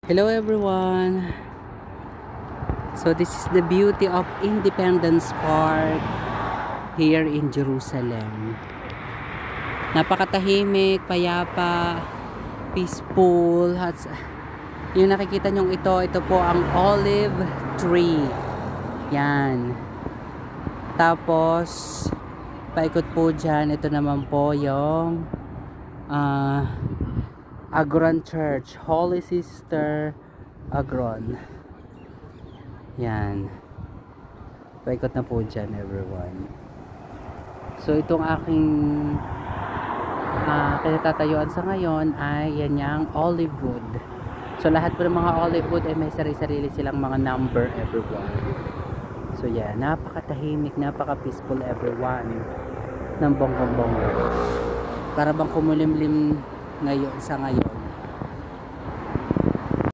Hello everyone. So this is the beauty of Independence Park here in Jerusalem. Napakatahimik, payapa, peaceful. At yung nakikita nyong ito po ang olive tree. Yan. Tapos paikot po dyan, ito naman po yung Agron Church, Holy Sister Agron. Yan. Paikot na po dyan everyone. So itong aking kinatatayuan sa ngayon ay yan yung olive wood. So lahat po ng mga olive wood ay may sarili-sarili silang mga number everyone. So yan, napakatahimik, napaka-peaceful everyone ng bonggong-bonggo. Para bang kumulimlim ngayon sa ngayon.